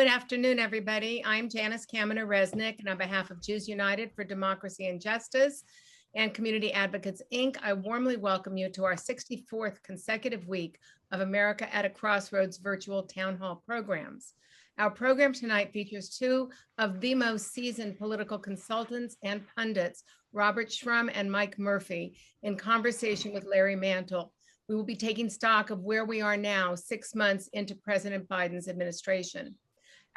Good afternoon, everybody. I'm Janice Kaminer-Resnick, and on behalf of Jews United for Democracy and Justice and Community Advocates, Inc., I warmly welcome you to our 64th consecutive week of America at a Crossroads virtual town hall programs. Our program tonight features two of the most seasoned political consultants and pundits, Robert Shrum and Mike Murphy, in conversation with Larry Mantle. We will be taking stock of where we are now, 6 months into President Biden's administration.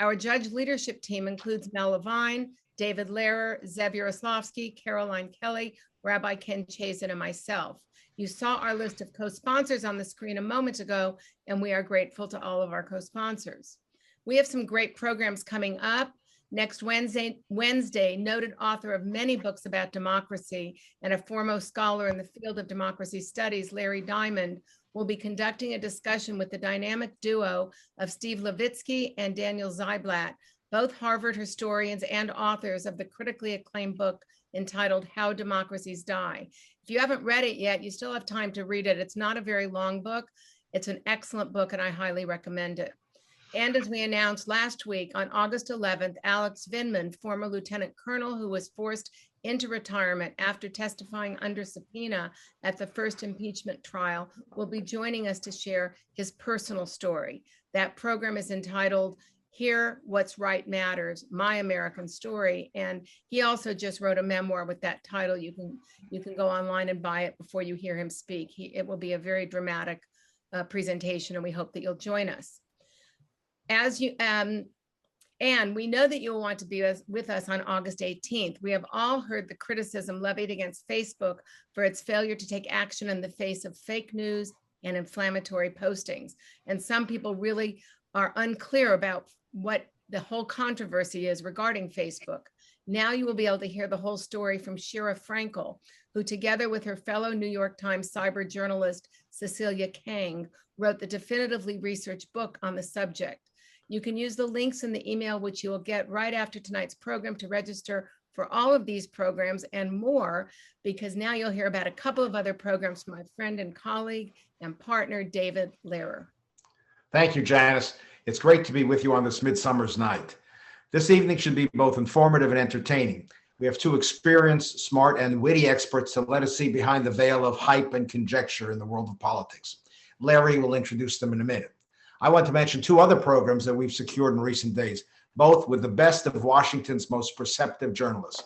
Our judge leadership team includes Mel Levine, David Lehrer, Zev Yaroslavsky, Caroline Kelly, Rabbi Ken Chazen, and myself. You saw our list of co-sponsors on the screen a moment ago, and we are grateful to all of our co-sponsors. We have some great programs coming up. Next Wednesday, noted author of many books about democracy and a foremost scholar in the field of democracy studies, Larry Diamond, will be conducting a discussion with the dynamic duo of Steve Levitsky and Daniel Zyblatt, both Harvard historians and authors of the critically acclaimed book entitled How Democracies Die. If you haven't read it yet, you still have time to read it. It's not a very long book. It's an excellent book, and I highly recommend it. And as we announced last week, on August 11th, Alex Vindman, former lieutenant colonel who was forced into retirement after testifying under subpoena at the first impeachment trial, will be joining us to share his personal story. That program is entitled Hear What's Right Matters, My American Story. And he also just wrote a memoir with that title. You can go online and buy it before you hear him speak. It will be a very dramatic presentation, and we hope that you'll join us. And we know that you will want to be with us on August 18th. We have all heard the criticism levied against Facebook for its failure to take action in the face of fake news and inflammatory postings. And some people really are unclear about what the whole controversy is regarding Facebook. Now you will be able to hear the whole story from Shira Frankel, who together with her fellow New York Times cyber journalist, Cecilia Kang, wrote the definitively researched book on the subject. You can use the links in the email, which you will get right after tonight's program, to register for all of these programs and more, because now you'll hear about a couple of other programs from my friend and colleague and partner, David Lehrer. Thank you, Janice. It's great to be with you on this midsummer's night. This evening should be both informative and entertaining. We have two experienced, smart, and witty experts to let us see behind the veil of hype and conjecture in the world of politics. Larry will introduce them in a minute. I want to mention two other programs that we've secured in recent days, both with the best of Washington's most perceptive journalists.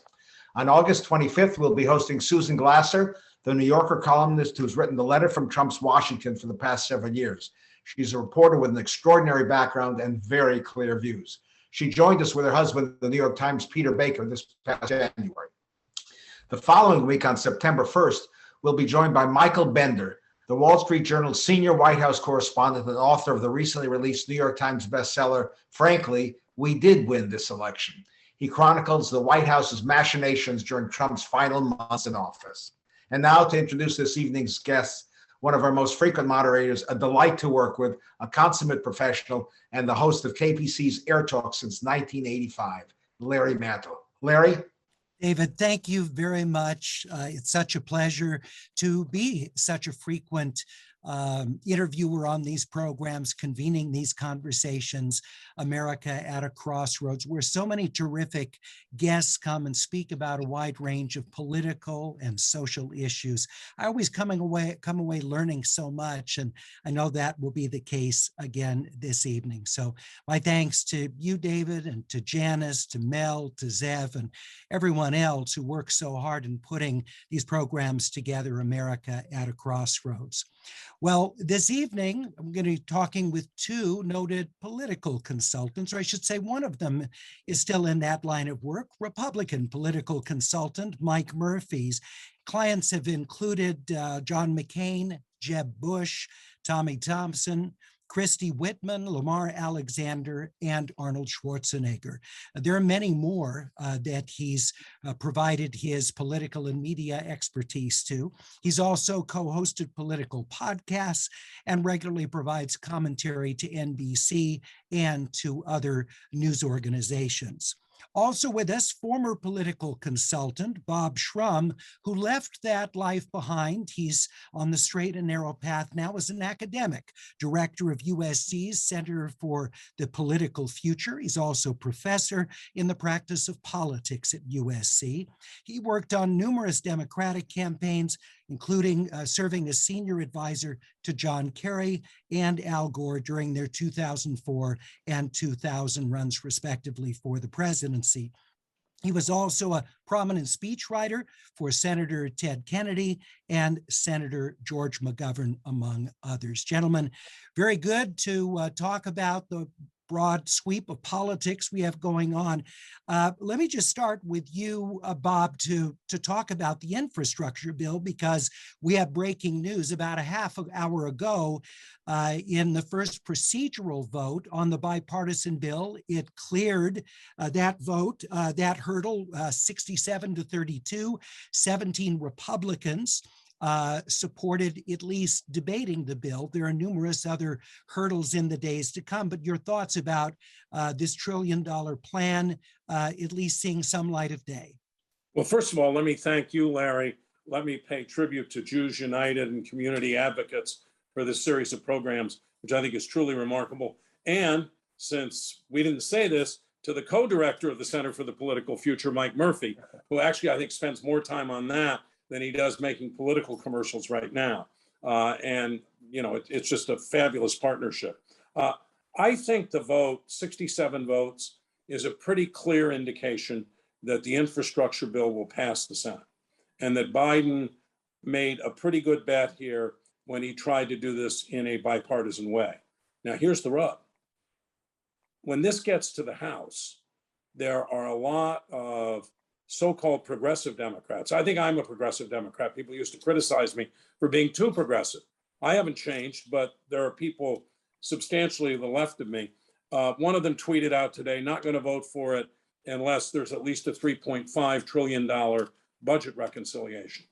On August 25th, we'll be hosting Susan Glasser, the New Yorker columnist who's written the letter from Trump's Washington for the past several years. She's a reporter with an extraordinary background and very clear views. She joined us with her husband, the New York Times' Peter Baker, this past January. The following week, on September 1st, we'll be joined by Michael Bender, the Wall Street Journal's senior White House correspondent and author of the recently released New York Times bestseller, Frankly, We Did Win This Election. He chronicles the White House's machinations during Trump's final months in office. And now to introduce this evening's guest, one of our most frequent moderators, a delight to work with, a consummate professional, and the host of KPC's Air Talk since 1985, Larry Mantle. Larry? David, thank you very much. It's such a pleasure to be such a frequent interviewer on these programs, convening these conversations, America at a Crossroads, where so many terrific guests come and speak about a wide range of political and social issues. I always come away learning so much, and I know that will be the case again this evening. So my thanks to you, David, and to Janice, to Mel, to Zev, and everyone else who works so hard in putting these programs together, America at a Crossroads. Well, this evening, I'm going to be talking with two noted political consultants, or I should say one of them is still in that line of work, Republican political consultant Mike Murphy's. Clients have included John McCain, Jeb Bush, Tommy Thompson, Christy Whitman, Lamar Alexander, and Arnold Schwarzenegger. There are many more that he's provided his political and media expertise to. He's also co-hosted political podcasts and regularly provides commentary to NBC and to other news organizations. Also with us, former political consultant Bob Shrum, who left that life behind. He's on the straight and narrow path now as an academic, director of USC's Center for the Political Future. He's also professor in the practice of politics at USC. He worked on numerous Democratic campaigns, including serving as senior advisor to John Kerry and Al Gore during their 2004 and 2000 runs, respectively, for the presidency. He was also a prominent speechwriter for Senator Ted Kennedy and Senator George McGovern, among others. Gentlemen, very good to talk about the broad sweep of politics we have going on. Let me just start with you, Bob, to talk about the infrastructure bill, because we have breaking news about a half an hour ago in the first procedural vote on the bipartisan bill. It cleared that vote, that hurdle, 67 to 32, 17 Republicans supported at least debating the bill. There are numerous other hurdles in the days to come, but your thoughts about this $1 trillion plan at least seeing some light of day? Well, first of all, let me thank you, Larry. Let me pay tribute to Jews United and community advocates for this series of programs, which I think is truly remarkable. And since we didn't say this, to the co-director of the Center for the Political Future, Mike Murphy, who actually I think spends more time on that than he does making political commercials right now. And, you know, it's just a fabulous partnership. I think the vote, 67 votes, is a pretty clear indication that the infrastructure bill will pass the Senate, and that Biden made a pretty good bet here when he tried to do this in a bipartisan way. Now, here's the rub. When this gets to the House, there are a lot of so-called progressive Democrats. I think I'm a progressive Democrat. People used to criticize me for being too progressive. I haven't changed, but there are people substantially to the left of me. One of them tweeted out today, not going to vote for it unless there's at least a $3.5 trillion budget reconciliation.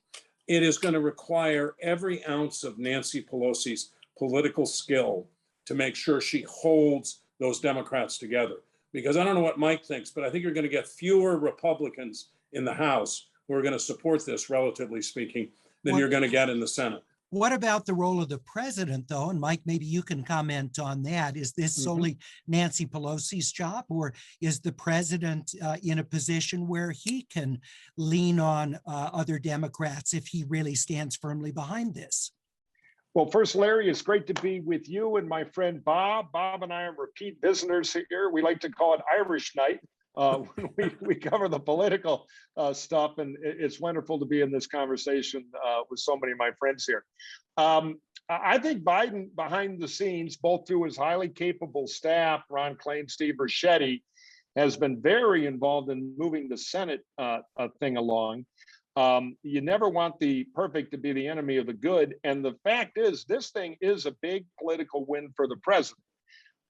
It is going to require every ounce of Nancy Pelosi's political skill to make sure she holds those Democrats together. Because I don't know what Mike thinks, but I think you're going to get fewer Republicans in the House who are going to support this, relatively speaking, than you're going to get in the Senate. What about the role of the president, though? And Mike, maybe you can comment on that. Is this solely Nancy Pelosi's job, or is the president in a position where he can lean on other Democrats if he really stands firmly behind this? Well, first, Larry, it's great to be with you and my friend Bob. Bob and I are repeat visitors here. We like to call it Irish night when we cover the political stuff, and it's wonderful to be in this conversation with so many of my friends here. I think Biden, behind the scenes, both through his highly capable staff, Ron Klain, Steve Ricchetti, has been very involved in moving the Senate thing along. You never want the perfect to be the enemy of the good. And the fact is, this thing is a big political win for the president.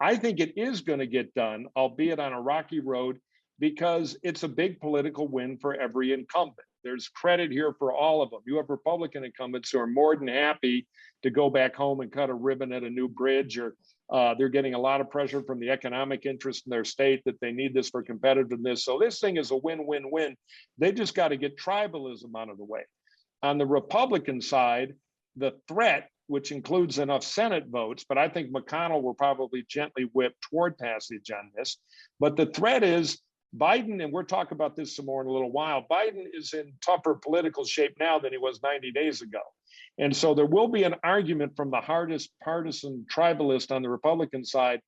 I think it is going to get done, albeit on a rocky road, because it's a big political win for every incumbent. There's credit here for all of them. You have Republican incumbents who are more than happy to go back home and cut a ribbon at a new bridge, or they're getting a lot of pressure from the economic interest in their state that they need this for competitiveness. So this thing is a win-win-win. They just got to get tribalism out of the way. On the Republican side, the threat, which includes enough Senate votes, but I think McConnell will probably gently whip toward passage on this. But the threat is Biden, and we'll talk about this some more in a little while, Biden is in tougher political shape now than he was 90 days ago. And so there will be an argument from the hardest partisan tribalist on the Republican side.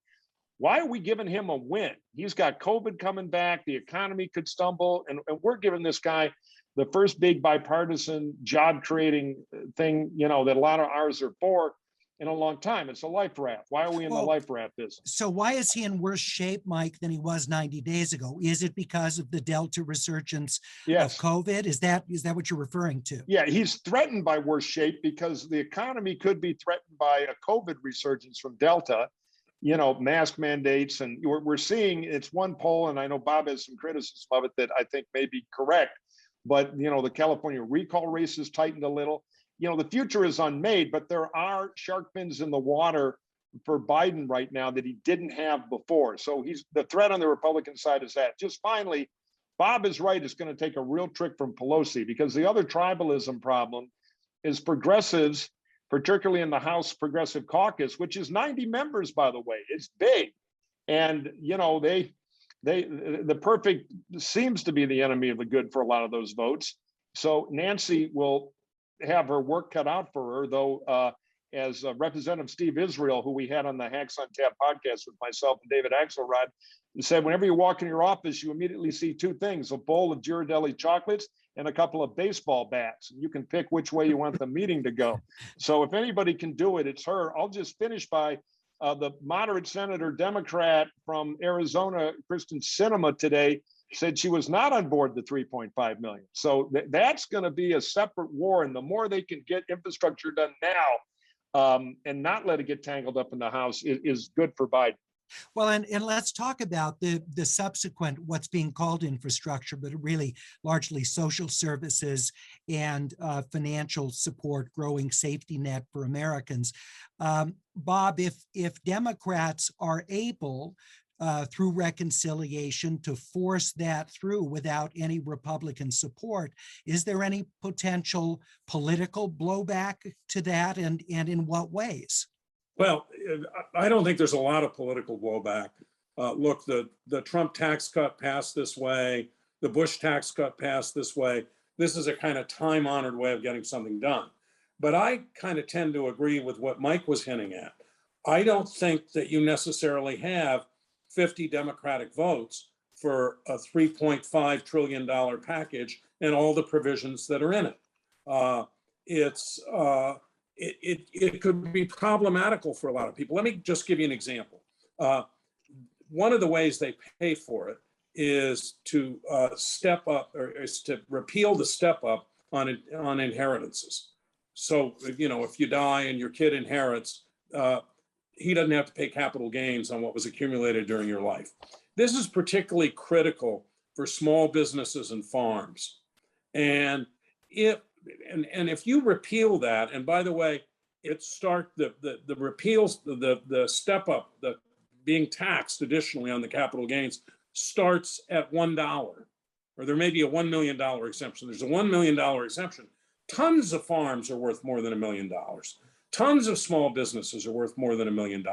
Why are we giving him a win? He's got COVID coming back. The economy could stumble. And we're giving this guy the first big bipartisan job creating thing, you know, that a lot of ours are for in a long time. It's a life raft. Why are we in the life raft business? So why is he in worse shape, Mike, than he was 90 days ago? Is it because of the Delta resurgence of COVID? Is that what you're referring to? Yeah, he's threatened by worse shape because the economy could be threatened by a COVID resurgence from Delta, you know, mask mandates. And we're seeing, it's one poll, and I know Bob has some criticism of it that I think may be correct, but, you know, the California recall race has tightened a little. You know, the future is unmade, but there are shark fins in the water for Biden right now that he didn't have before. So the threat on the Republican side is that. Just finally, Bob is right. It's going to take a real trick from Pelosi, because the other tribalism problem is progressives, particularly in the House Progressive Caucus, which is 90 members, by the way. It's big. And, you know, the perfect seems to be the enemy of the good for a lot of those votes. So Nancy will have her work cut out for her, though, as Representative Steve Israel, who we had on the Hacks on Tap podcast with myself and David Axelrod, said, whenever you walk in your office, you immediately see two things: a bowl of Ghirardelli chocolates and a couple of baseball bats. You can pick which way you want the meeting to go. So if anybody can do it, it's her. I'll just finish by the moderate senator Democrat from Arizona, Kristen Sinema, today said she was not on board the 3.5 million. So that's going to be a separate war. And the more they can get infrastructure done now and not let it get tangled up in the House is good for Biden. Well, and let's talk about the subsequent, what's being called infrastructure, but really largely social services and financial support, growing safety net for Americans. Bob, if Democrats are able through reconciliation to force that through without any Republican support, is there any potential political blowback to that, and in what ways? Well, I don't think there's a lot of political blowback. Look, the Trump tax cut passed this way. The Bush tax cut passed this way. This is a kind of time-honored way of getting something done. But I kind of tend to agree with what Mike was hinting at. I don't think that you necessarily have 50 Democratic votes for a $3.5 trillion package and all the provisions that are in it. It could be problematical for a lot of people. Let me just give you an example. One of the ways they pay for it is to step up, or is to repeal the step up on inheritances. So, you know, if you die and your kid inherits, he doesn't have to pay capital gains on what was accumulated during your life. This is particularly critical for small businesses and farms. And if you repeal that, and by the way, the repeals, the step up, the being taxed additionally on the capital gains starts at $1, or there may be a $1 million exemption. There's a $1 million exemption. Tons of farms are worth more than $1 million. Tons of small businesses are worth more than $1 million.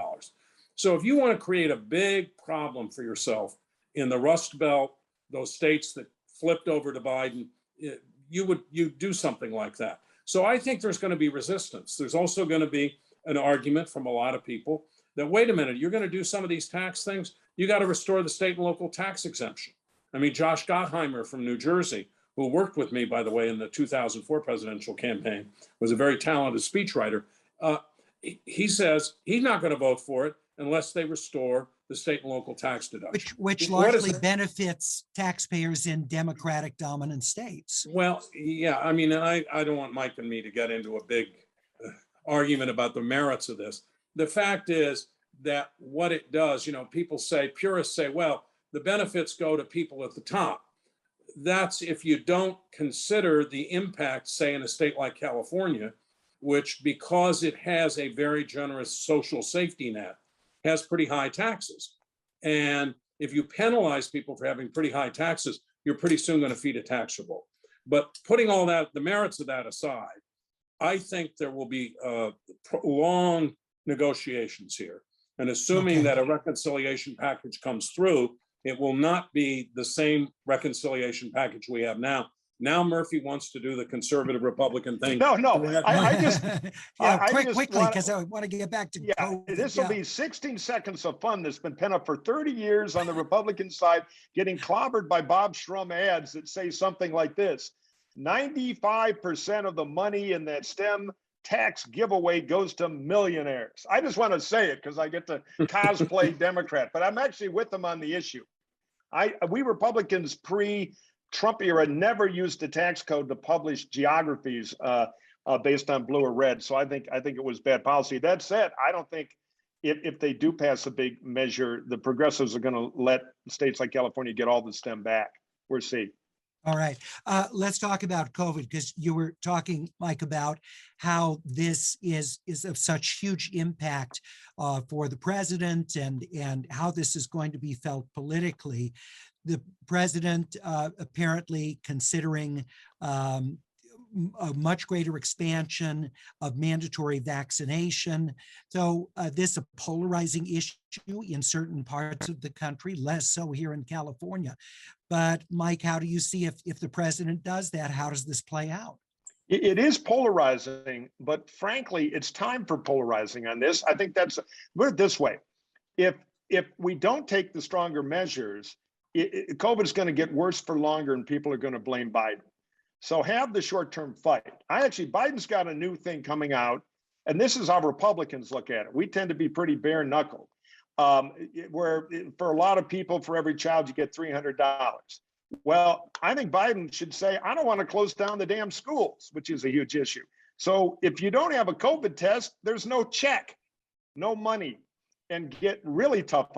So if you want to create a big problem for yourself in the Rust Belt, those states that flipped over to Biden, you do something like that. So I think there's going to be resistance. There's also going to be an argument from a lot of people that, wait a minute, you're going to do some of these tax things, you got to restore the state and local tax exemption. I mean, Josh Gottheimer from New Jersey, who worked with me, by the way, in the 2004 presidential campaign, was a very talented speechwriter. He says he's not going to vote for it unless they restore the state and local tax deduction. Which largely benefits taxpayers in Democratic dominant states. Well, yeah, I mean, I don't want Mike and me to get into a big argument about the merits of this. The fact is that what it does, you know, purists say, well, the benefits go to people at the top. That's if you don't consider the impact, say, in a state like California, which, because it has a very generous social safety net, has pretty high taxes. And if you penalize people for having pretty high taxes, you're pretty soon going to feed a tax revolt. But putting all that, the merits of that aside, I think there will be long negotiations here. And assuming that a reconciliation package comes through, it will not be the same reconciliation package we have now. Now Murphy wants to do the conservative Republican thing. No, I just quickly, because I want to get back to COVID. This will be 16 seconds of fun that's been pent up for 30 years on the Republican side, getting clobbered by Bob Shrum ads that say something like this: 95% of the money in that STEM tax giveaway goes to millionaires. I just want to say it because I get to cosplay Democrat, but I'm actually with them on the issue. We Republicans pre-Trump era never used the tax code to publish geographies based on blue or red. So I think it was bad policy. That said, I don't think if they do pass a big measure, the progressives are going to let states like California get all the STEM back. We'll see. All right. Let's talk about COVID, because you were talking, Mike, about how this is of such huge impact for the president, and how this is going to be felt politically. The president apparently considering a much greater expansion of mandatory vaccination. So this is a polarizing issue in certain parts of the country, less so here in California. But Mike, how do you see if the president does that, how does this play out? It is polarizing, but frankly, it's time for polarizing on this. I think put it this way. If we don't take the stronger measures, COVID is going to get worse for longer, and people are going to blame Biden. So have the short-term fight. Biden's got a new thing coming out, and this is how Republicans look at it. We tend to be pretty bare-knuckled, where for a lot of people, for every child, you get $300. Well, I think Biden should say, I don't want to close down the damn schools, which is a huge issue. So if you don't have a COVID test, there's no check, no money, and get really tough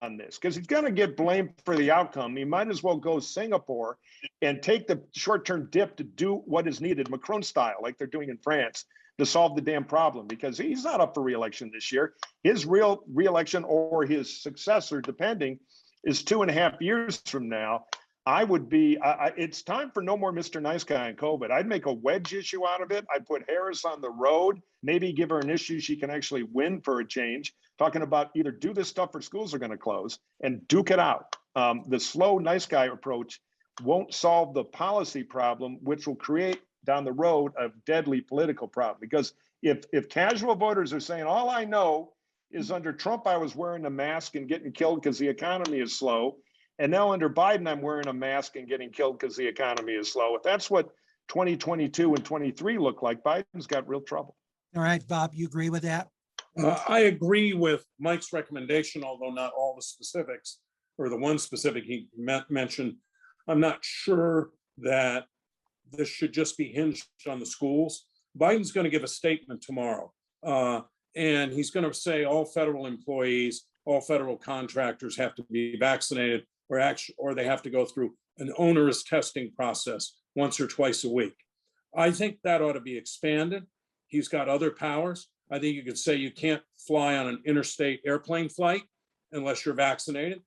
on this, because he's going to get blamed for the outcome. He might as well go Singapore and take the short-term dip to do what is needed, Macron style, like they're doing in France, to solve the damn problem, because he's not up for re-election this year. His real re-election, or his successor, depending, is 2.5 years from now. It's time for no more Mr. Nice Guy on COVID. I'd make a wedge issue out of it. I'd put Harris on the road, maybe give her an issue she can actually win for a change, talking about either do this stuff or schools are going to close, and duke it out. The slow nice guy approach won't solve the policy problem, which will create down the road a deadly political problem. Because if casual voters are saying, all I know is under Trump, I was wearing a mask and getting killed because the economy is slow, and now under Biden, I'm wearing a mask and getting killed because the economy is slow. If that's what 2022 and 23 look like, Biden's got real trouble. All right, Bob, you agree with that? I agree with Mike's recommendation, although not all the specifics, or the one specific he mentioned. I'm not sure that this should just be hinged on the schools. Biden's going to give a statement tomorrow, and he's going to say all federal employees, all federal contractors have to be vaccinated, or they have to go through an onerous testing process once or twice a week. I think that ought to be expanded. He's got other powers. I think you could say you can't fly on an interstate airplane flight unless you're vaccinated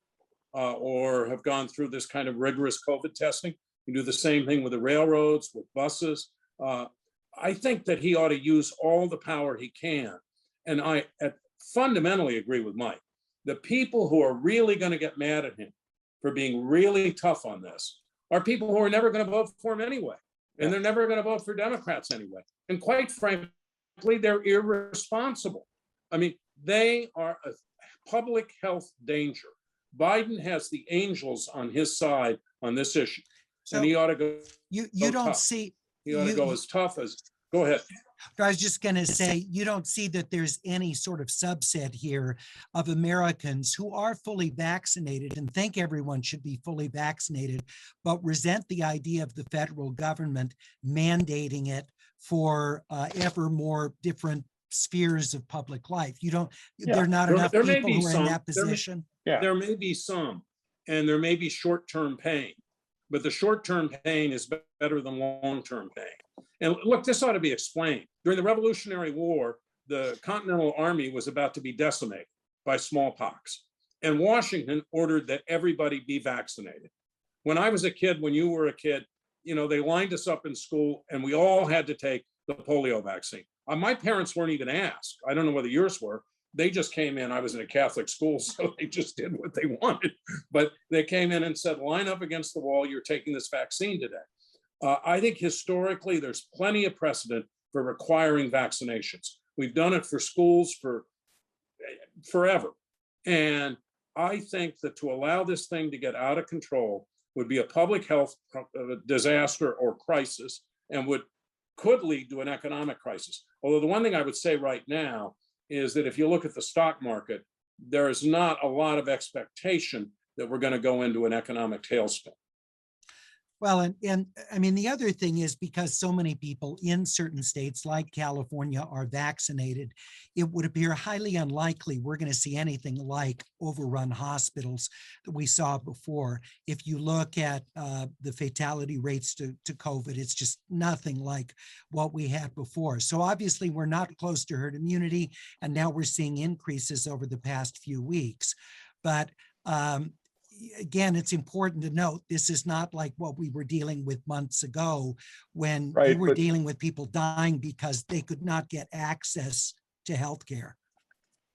or have gone through this kind of rigorous COVID testing. You do the same thing with the railroads, with buses. I think that he ought to use all the power he can. And I fundamentally agree with Mike. The people who are really going to get mad at him for being really tough on this are people who are never going to vote for him anyway. And they're never going to vote for Democrats anyway. And quite frankly, they're irresponsible. I mean, they are a public health danger. Biden has the angels on his side on this issue. So and he ought to go. You don't tough. See. He ought to go as tough as. Go ahead. I was just going to say, you don't see that there's any sort of subset here of Americans who are fully vaccinated and think everyone should be fully vaccinated, but resent the idea of the federal government mandating it for ever more different spheres of public life. You don't, there are not enough people who are in that position. There may be some, and there may be short-term pain, but the short-term pain is better than long-term pain. And look, this ought to be explained. During the Revolutionary War, the Continental Army was about to be decimated by smallpox. And Washington ordered that everybody be vaccinated. When I was a kid, when you were a kid, you know, they lined us up in school and we all had to take the polio vaccine. My parents weren't even asked. I don't know whether yours were. They just came in. I was in a Catholic school, so they just did what they wanted. But they came in and said, line up against the wall. You're taking this vaccine today. I think historically, there's plenty of precedent for requiring vaccinations. We've done it for schools for forever. And I think that to allow this thing to get out of control would be a public health disaster or crisis, and could lead to an economic crisis. Although the one thing I would say right now is that if you look at the stock market, there is not a lot of expectation that we're going to go into an economic tailspin. Well, and I mean, the other thing is because so many people in certain states like California are vaccinated, it would appear highly unlikely we're going to see anything like overrun hospitals that we saw before. If you look at the fatality rates to COVID, it's just nothing like what we had before. So obviously we're not close to herd immunity, and now we're seeing increases over the past few weeks. But again, it's important to note this is not like what we were dealing with months ago when you were dealing with people dying because they could not get access to healthcare.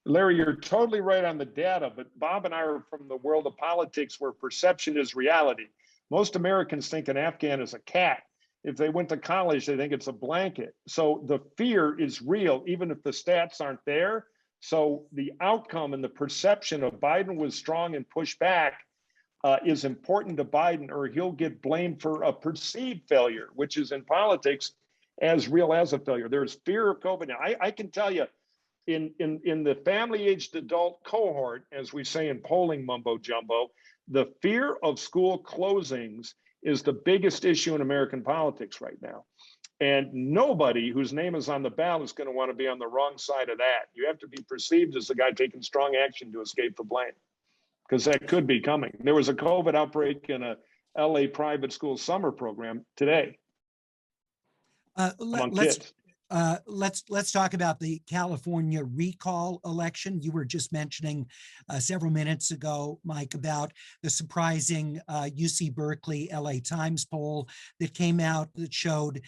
Larry, you're totally right on the data, but Bob and I are from the world of politics where perception is reality. Most Americans think an Afghan is a cat. If they went to college, they think it's a blanket. So the fear is real, even if the stats aren't there. So the outcome and the perception of Biden was strong and pushed back is important to Biden, or he'll get blamed for a perceived failure, which is in politics as real as a failure. There's fear of COVID. Now, I can tell you, in the family-aged adult cohort, as we say in polling mumbo jumbo, the fear of school closings is the biggest issue in American politics right now. And nobody whose name is on the ballot is going to want to be on the wrong side of that. You have to be perceived as the guy taking strong action to escape the blame, because that could be coming. There was a COVID outbreak in a LA private school summer program today among kids. Let's talk about the California recall election. You were just mentioning several minutes ago, Mike, about the surprising UC Berkeley LA Times poll that came out that showed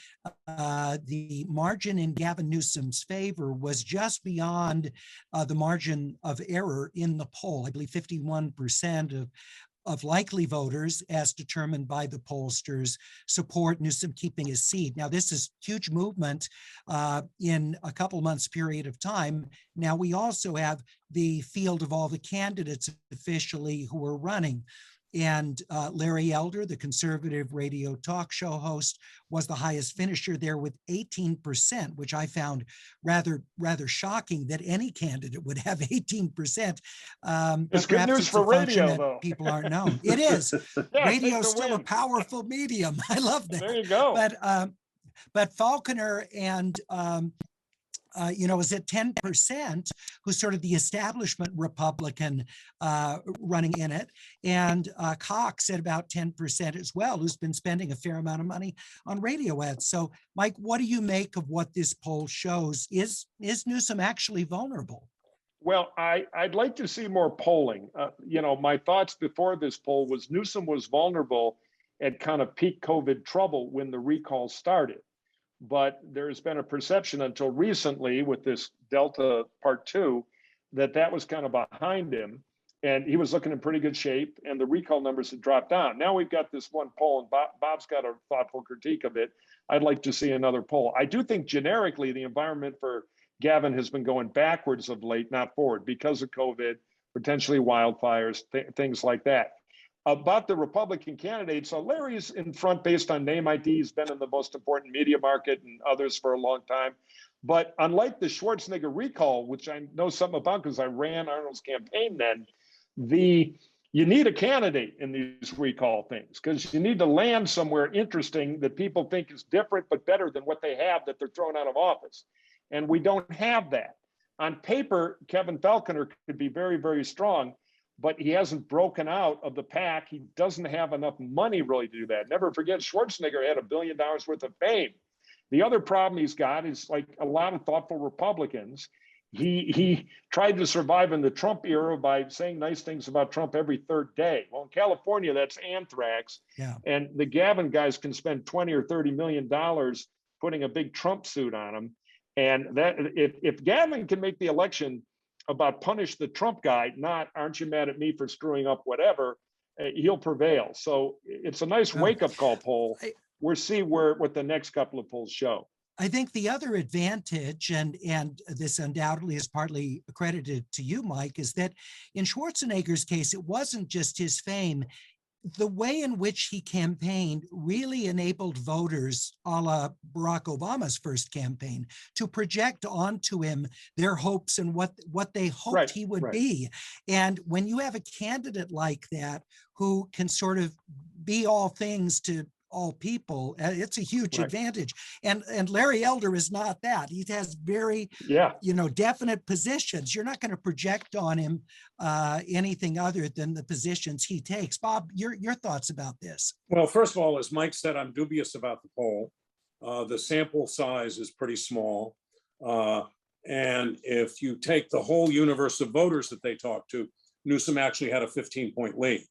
the margin in Gavin Newsom's favor was just beyond the margin of error in the poll. I believe 51% of likely voters, as determined by the pollsters, support Newsom keeping his seat. Now, this is huge movement in a couple months period of time. Now, we also have the field of all the candidates officially who are running. And Larry Elder, the conservative radio talk show host, was the highest finisher there with 18%, which I found rather shocking that any candidate would have 18%. It's good news for radio, though. People aren't known. It is. Yeah, Radio is still a powerful medium. I love that. There you go. But Faulconer and is at 10%, who's sort of the establishment Republican running in it. And Cox at about 10% as well, who's been spending a fair amount of money on radio ads. So, Mike, what do you make of what this poll shows? Is Newsom actually vulnerable? Well, I'd like to see more polling. My thoughts before this poll was Newsom was vulnerable at kind of peak COVID trouble when the recall started. But there's been a perception until recently with this Delta Part 2 that was kind of behind him, and he was looking in pretty good shape, and the recall numbers had dropped down. Now we've got this one poll, and Bob's got a thoughtful critique of it. I'd like to see another poll. I do think generically the environment for Gavin has been going backwards of late, not forward, because of COVID, potentially wildfires, things like that. About the Republican candidates, so Larry's in front based on name ID. He's been in the most important media market and others for a long time. But unlike the Schwarzenegger recall, which I know something about because I ran Arnold's campaign then, you need a candidate in these recall things because you need to land somewhere interesting that people think is different but better than what they have that they're thrown out of office. And we don't have that. On paper, Kevin Faulconer could be very, very strong, but he hasn't broken out of the pack. He doesn't have enough money really to do that. Never forget, Schwarzenegger had $1 billion worth of fame. The other problem he's got is like a lot of thoughtful Republicans. He tried to survive in the Trump era by saying nice things about Trump every third day. Well, in California, that's anthrax. Yeah. And the Gavin guys can spend $20 or $30 million putting a big Trump suit on him. And that if Gavin can make the election about punish the Trump guy, not aren't you mad at me for screwing up whatever, he'll prevail. So it's a nice wake-up call poll. We'll see what the next couple of polls show. I think the other advantage, and this undoubtedly is partly accredited to you, Mike, is that in Schwarzenegger's case, it wasn't just his fame. The way in which he campaigned really enabled voters, a la Barack Obama's first campaign, to project onto him their hopes and what they hoped he would be. And when you have a candidate like that who can sort of be all things to all people. It's a huge Right. advantage. And Larry Elder is not that. He has very, Yeah. definite positions. You're not going to project on him anything other than the positions he takes. Bob, your thoughts about this? Well, first of all, as Mike said, I'm dubious about the poll. The sample size is pretty small. And if you take the whole universe of voters that they talked to, Newsom actually had a 15-point lead.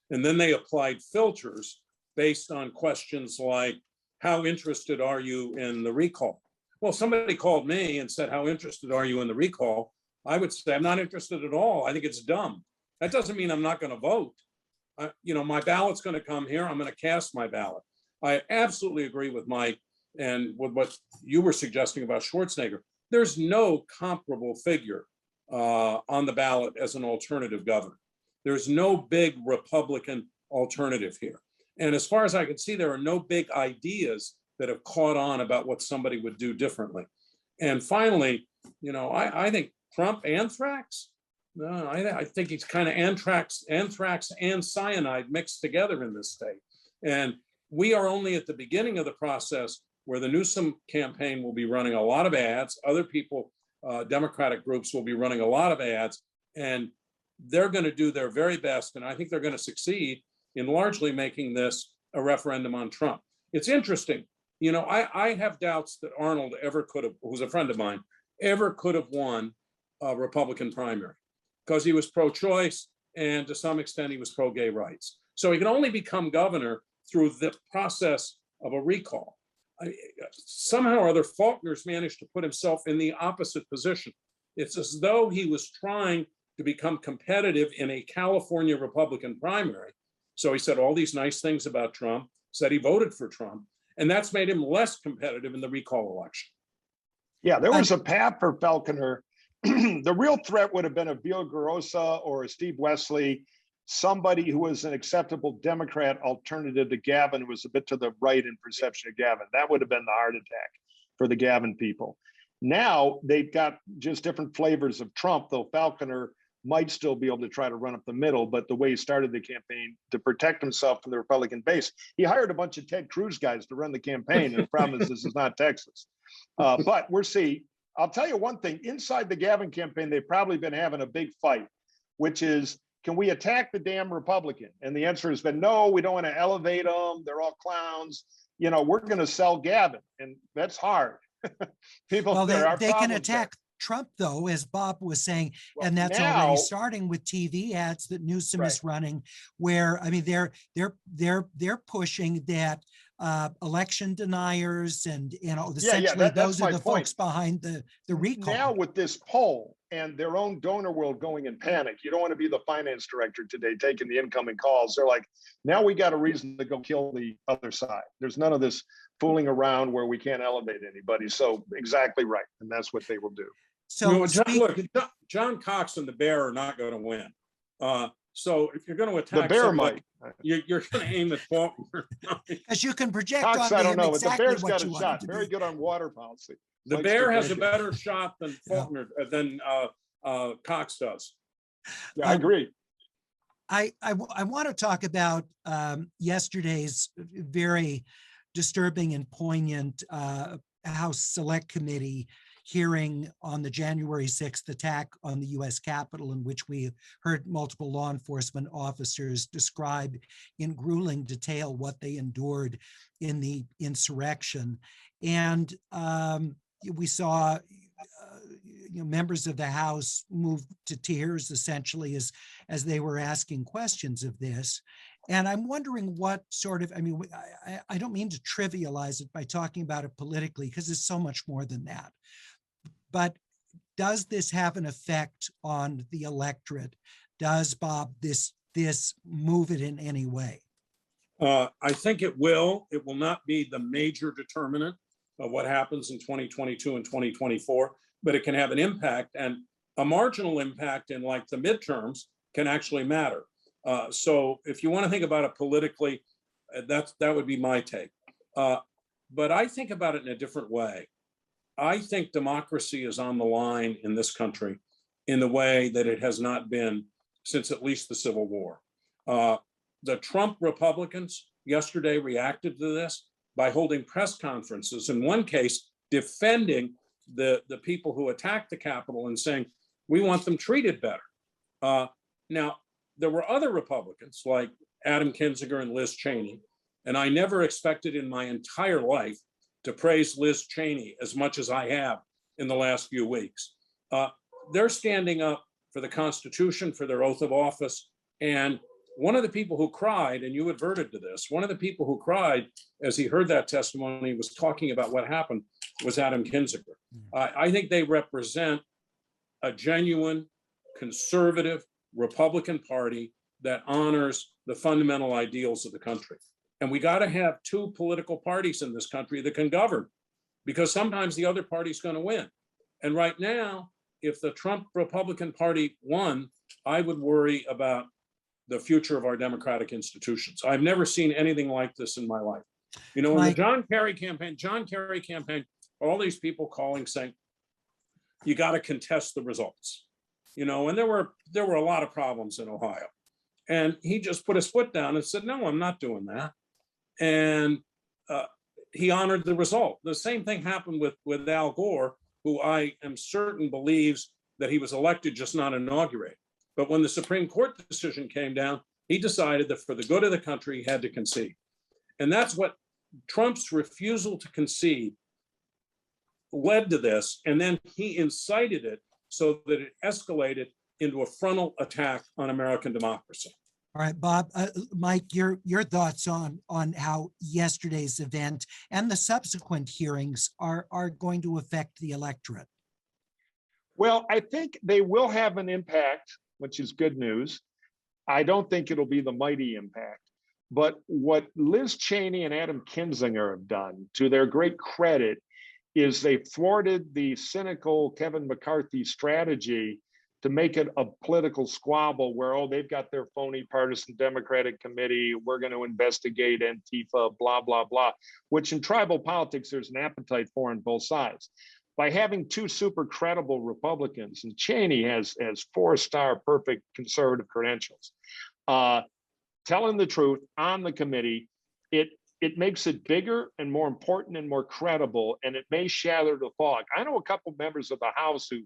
And then they applied filters based on questions like, how interested are you in the recall? Well, somebody called me and said, how interested are you in the recall? I would say, I'm not interested at all. I think it's dumb. That doesn't mean I'm not going to vote. My ballot's going to come here. I'm going to cast my ballot. I absolutely agree with Mike and with what you were suggesting about Schwarzenegger. There's no comparable figure on the ballot as an alternative governor. There's no big Republican alternative here. And as far as I can see, there are no big ideas that have caught on about what somebody would do differently. And finally, I think Trump anthrax. No, I think he's kind of anthrax and cyanide mixed together in this state. And we are only at the beginning of the process where the Newsom campaign will be running a lot of ads. Other people, Democratic groups will be running a lot of ads, and they're going to do their very best. And I think they're going to succeed in largely making this a referendum on Trump. It's interesting. I have doubts that Arnold ever could have, who's a friend of mine, ever could have won a Republican primary because he was pro-choice and to some extent he was pro-gay rights. So he can only become governor through the process of a recall. Somehow or other, Faulkner's managed to put himself in the opposite position. It's as though he was trying to become competitive in a California Republican primary. So he said all these nice things about Trump, said he voted for Trump, and that's made him less competitive in the recall election. Yeah, there was a path for Faulconer. The real threat would have been a Villaraigosa or a Steve Wesley, somebody who was an acceptable Democrat alternative to Gavin, who was a bit to the right in perception of Gavin. That would have been the heart attack for the Gavin people. Now they've got just different flavors of Trump, though Faulconer might still be able to try to run up the middle, but the way he started the campaign to protect himself from the Republican base, he hired a bunch of Ted Cruz guys to run the campaign. And the problem is this is not Texas. But we'll see. I'll tell you one thing, inside the Gavin campaign, they've probably been having a big fight, which is, can we attack the damn Republican? And the answer has been, no, we don't want to elevate them. They're all clowns. We're going to sell Gavin. And that's hard. People, well, they can attack there. Trump, though, as Bob was saying, well, and that's now, already starting with TV ads that Newsom is running, where they're pushing that election deniers and essentially those are the folks behind the recall. Now with this poll and their own donor world going in panic, you don't want to be the finance director today taking the incoming calls. They're like, now we got a reason to go kill the other side. There's none of this fooling around where we can't elevate anybody. So exactly right, and that's what they will do. So John Cox and the Bear are not going to win. So if you're going to attack the Bear might, you're going to aim at Faulkner. Because you can project Cox, on I don't know, exactly but the Bear's what got you a want shot. to Very be. good on water policy. The Bear has a better shot than Faulkner than Cox does. Yeah, I agree. I want to talk about yesterday's very disturbing and poignant House Select Committee hearing on the January 6th attack on the US Capitol, in which we heard multiple law enforcement officers describe in grueling detail what they endured in the insurrection. And we saw members of the House move to tears, essentially, as they were asking questions of this. And I'm wondering what sort of, I don't mean to trivialize it by talking about it politically, because it's so much more than that. But does this have an effect on the electorate? Does, Bob, this move it in any way? I think it will. It will not be the major determinant of what happens in 2022 and 2024, but it can have an impact, and a marginal impact in like the midterms can actually matter. So if you want to think about it politically, that would be my take. But I think about it in a different way. I think democracy is on the line in this country in the way that it has not been since at least the Civil War. The Trump Republicans yesterday reacted to this by holding press conferences, in one case defending the people who attacked the Capitol and saying, we want them treated better. Now, there were other Republicans like Adam Kinzinger and Liz Cheney, and I never expected in my entire life to praise Liz Cheney as much as I have in the last few weeks. They're standing up for the Constitution, for their oath of office. And one of the people who cried, and you adverted to this, one of the people who cried as he heard that testimony was talking about what happened was Adam Kinzinger. I think they represent a genuine conservative Republican Party that honors the fundamental ideals of the country. And we got to have two political parties in this country that can govern, because sometimes the other party's going to win. And right now, if the Trump Republican Party won, I would worry about the future of our democratic institutions. I've never seen anything like this in my life. You know, in the John Kerry campaign, all these people calling saying, you got to contest the results. You know, and there were a lot of problems in Ohio. And he just put his foot down and said, no, I'm not doing that. And he honored the result. The same thing happened with Al Gore, who I am certain believes that he was elected, just not inaugurated. But when the Supreme Court decision came down, he decided that for the good of the country, he had to concede. And that's what Trump's refusal to concede led to this. And then he incited it so that it escalated into a frontal attack on American democracy. All right, Bob, Mike, your thoughts on how yesterday's event and the subsequent hearings are going to affect the electorate? Well, I think they will have an impact, which is good news. I don't think it'll be the mighty impact. But what Liz Cheney and Adam Kinzinger have done, to their great credit, is they thwarted the cynical Kevin McCarthy strategy to make it a political squabble where, oh, they've got their phony partisan Democratic committee, we're going to investigate Antifa, blah, blah, blah, which in tribal politics, there's an appetite for on both sides. By having two super credible Republicans, and Cheney has 4-star perfect conservative credentials, telling the truth on the committee, it makes it bigger and more important and more credible, and it may shatter the fog. I know a couple members of the House who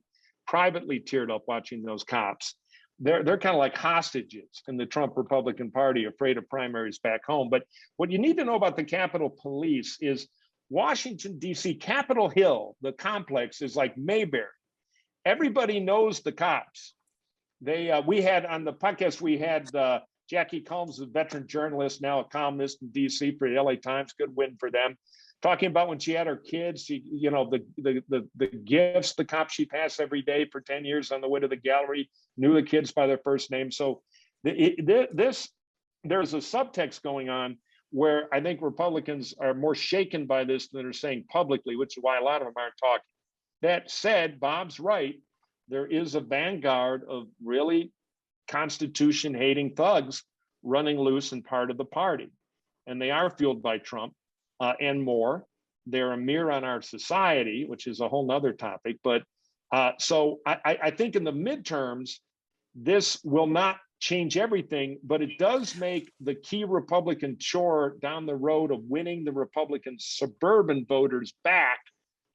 privately teared up watching those cops. They're kind of like hostages in the Trump Republican Party, afraid of primaries back home. But what you need to know about the Capitol Police is Washington, D.C., Capitol Hill, the complex, is like Mayberry. Everybody knows the cops. We had on the podcast, we had Jackie Combs, a veteran journalist, now a columnist in D.C. for the LA Times, good win for them, talking about when she had her kids, she, you know, the gifts, the cops she passed every day for 10 years on the way to the gallery, knew the kids by their first name. So there's a subtext going on where I think Republicans are more shaken by this than they're saying publicly, which is why a lot of them aren't talking. That said, Bob's right. There is a vanguard of really Constitution-hating thugs running loose in part of the party. And they are fueled by Trump and more. They're a mirror on our society, which is a whole nother topic. But so I think in the midterms, this will not change everything, but it does make the key Republican chore down the road of winning the Republican suburban voters back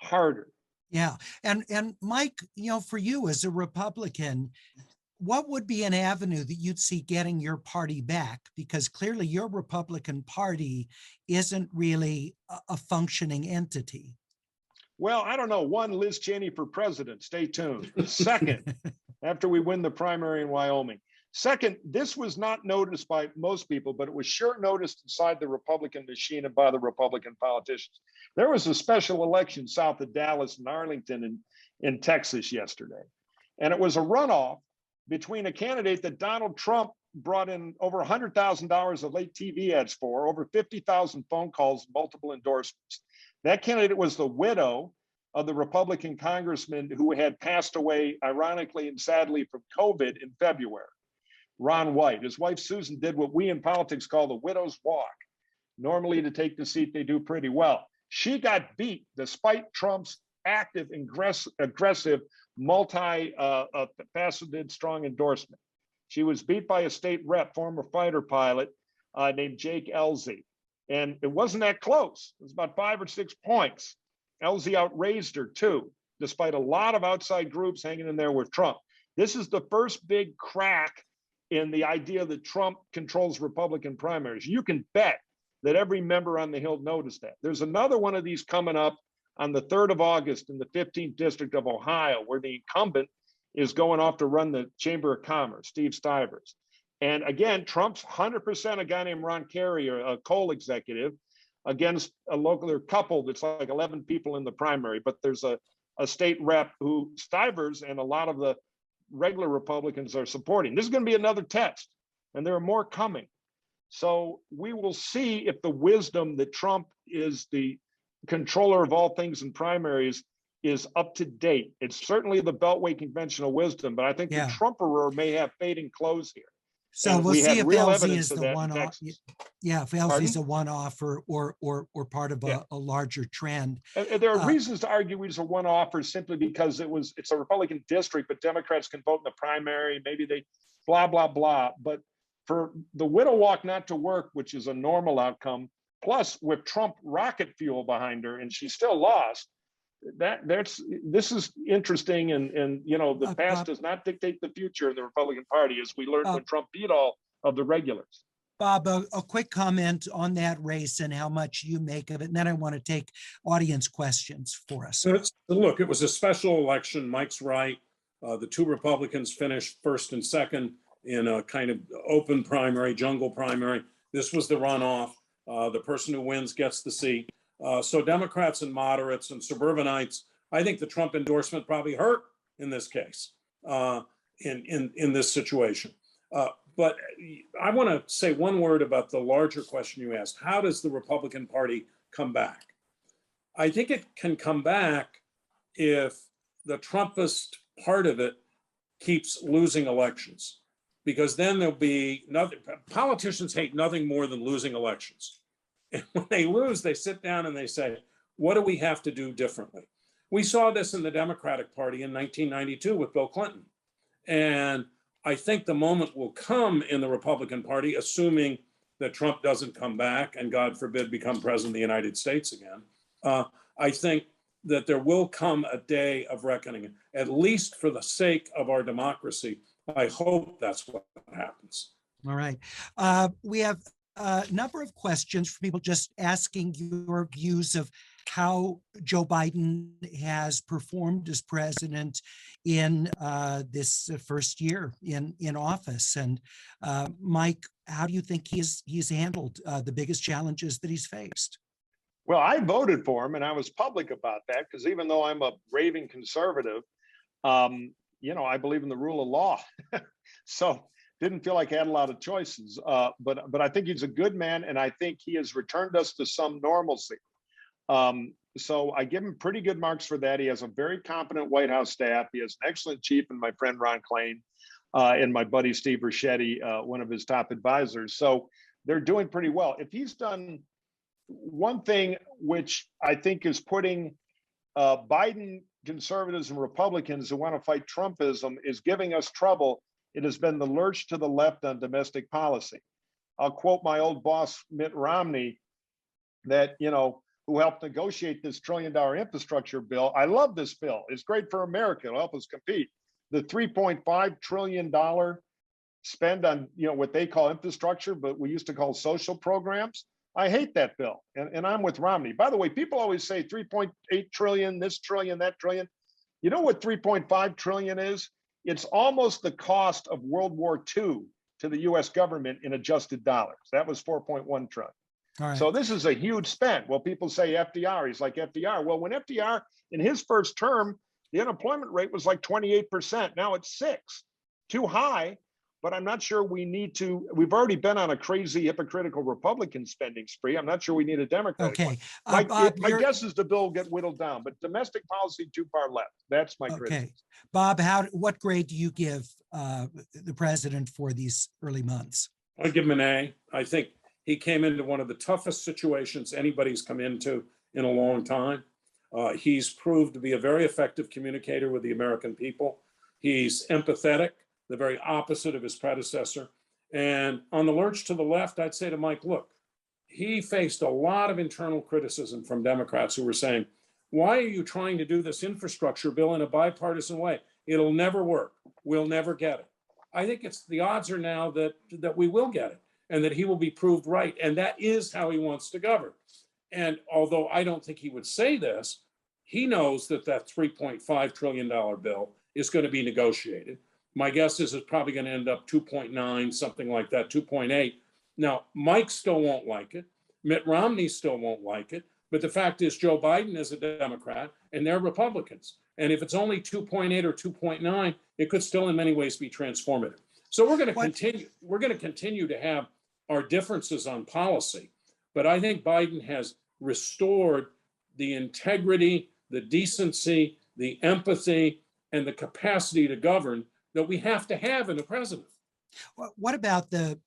harder. Yeah. And Mike, you know, for you as a Republican, what would be an avenue that you'd see getting your party back? Because clearly your Republican Party isn't really a functioning entity. Well, I don't know. One, Liz Cheney for president. Stay tuned. Second, after we win the primary in Wyoming. Second, this was not noticed by most people, but it was sure noticed inside the Republican machine and by the Republican politicians. There was a special election south of Dallas and Arlington in Texas yesterday. And it was a runoff between a candidate that Donald Trump brought in over $100,000 of late TV ads for, over 50,000 phone calls, multiple endorsements. That candidate was the widow of the Republican congressman who had passed away, ironically and sadly, from COVID in February, Ron White. His wife, Susan, did what we in politics call the widow's walk. Normally, to take the seat, they do pretty well. She got beat despite Trump's active, aggressive, multi-faceted, strong endorsement. She was beat by a state rep, former fighter pilot named Jake Elzy. And it wasn't that close. It was about 5 or 6 points. LZ outraised her too, despite a lot of outside groups hanging in there with Trump. This is the first big crack in the idea that Trump controls Republican primaries. You can bet that every member on the Hill noticed that. There's another one of these coming up on the 3rd of August in the 15th District of Ohio, where the incumbent is going off to run the Chamber of Commerce, Steve Stivers. And again, Trump's 100% a guy named Ron Carey, a coal executive, against a local couple that's like 11 people in the primary. But there's a state rep who Stivers and a lot of the regular Republicans are supporting. This is going to be another test, and there are more coming. So we will see if the wisdom that Trump is the controller of all things in primaries is up to date. It's certainly the Beltway conventional wisdom, but I think the Trumperer may have fading clothes here. So And we'll we see had if real LZ evidence is of the that in one-off. Texas. Yeah, if LZ is a one-off or part of Yeah. a larger trend. And there are reasons to argue he's a one-offer simply because it's a Republican district, but Democrats can vote in the primary. Maybe they blah, blah, blah. But for the widow walk not to work, which is a normal outcome, plus with Trump rocket fuel behind her, and she still lost, this is interesting. And you know, the past does not dictate the future in the Republican Party, as we learned when Trump beat all of the regulars. Bob, a quick comment on that race and how much you make of it. And then I want to take audience questions for us. Look, it was a special election. Mike's right. The two Republicans finished first and second in a kind of open primary, jungle primary. This was the runoff. The person who wins gets the seat. So Democrats and moderates and suburbanites, I think the Trump endorsement probably hurt in this case, in this situation. But I want to say one word about the larger question you asked. How does the Republican Party come back? I think it can come back if the Trumpist part of it keeps losing elections, because then there'll be nothing. Politicians hate nothing more than losing elections. And when they lose, they sit down and they say, what do we have to do differently? We saw this in the Democratic Party in 1992 with Bill Clinton. And I think the moment will come in the Republican Party, assuming that Trump doesn't come back and, God forbid, become president of the United States again. I think that there will come a day of reckoning, at least for the sake of our democracy. I hope that's what happens. All right. We have a number of questions from people just asking your views of how Joe Biden has performed as president in this first year in office. And Mike, how do you think he's handled the biggest challenges that he's faced? Well, I voted for him, and I was public about that, because even though I'm a raving conservative, you know, I believe in the rule of law. So didn't feel like I had a lot of choices. But I think he's a good man, and I think he has returned us to some normalcy. So I give him pretty good marks for that. He has a very competent White House staff. He has an excellent chief and my friend Ron Klain, and my buddy Steve Ricchetti, one of his top advisors. So they're doing pretty well. If he's done one thing which I think is putting Biden conservatives and Republicans who want to fight Trumpism is giving us trouble, it has been the lurch to the left on domestic policy. I'll quote my old boss, Mitt Romney, that, you know, who helped negotiate this $1 trillion infrastructure bill. I love this bill. It's great for America. It'll help us compete. The $3.5 trillion spend on, you know, what they call infrastructure, but we used to call social programs. I hate that bill. And I'm with Romney. By the way, people always say 3.8 trillion, this trillion, that trillion. You know what 3.5 trillion is? It's almost the cost of World War II to the US government in adjusted dollars. That was 4.1 trillion. All right. So this is a huge spend. Well, people say FDR, he's like FDR. Well, when FDR, in his first term, the unemployment rate was like 28%. Now it's 6%. Too high, but I'm not sure we need to. We've already been on a crazy hypocritical Republican spending spree. I'm not sure we need a Democratic one. My guess is the bill will get whittled down, but domestic policy too far left. That's my criticism. Bob, what grade do you give the president for these early months? I'd give him an A. I think he came into one of the toughest situations anybody's come into in a long time. He's proved to be a very effective communicator with the American people. He's empathetic, the very opposite of his predecessor. And on the lurch to the left, I'd say to Mike, look, he faced a lot of internal criticism from Democrats who were saying, why are you trying to do this infrastructure bill in a bipartisan way? It'll never work. We'll never get it. I think the odds are now that we will get it and that he will be proved right. And that is how he wants to govern. And although I don't think he would say this, he knows that $3.5 trillion bill is going to be negotiated. My guess is it's probably going to end up 2.9, something like that, 2.8. Now, Mike still won't like it. Mitt Romney still won't like it. But the fact is, Joe Biden is a Democrat and they're Republicans. And if it's only 2.8 or 2.9, it could still in many ways be transformative. So we're going to continue. We're going to continue to have our differences on policy. But I think Biden has restored the integrity, the decency, the empathy, and the capacity to govern that we have to have in a president. What about the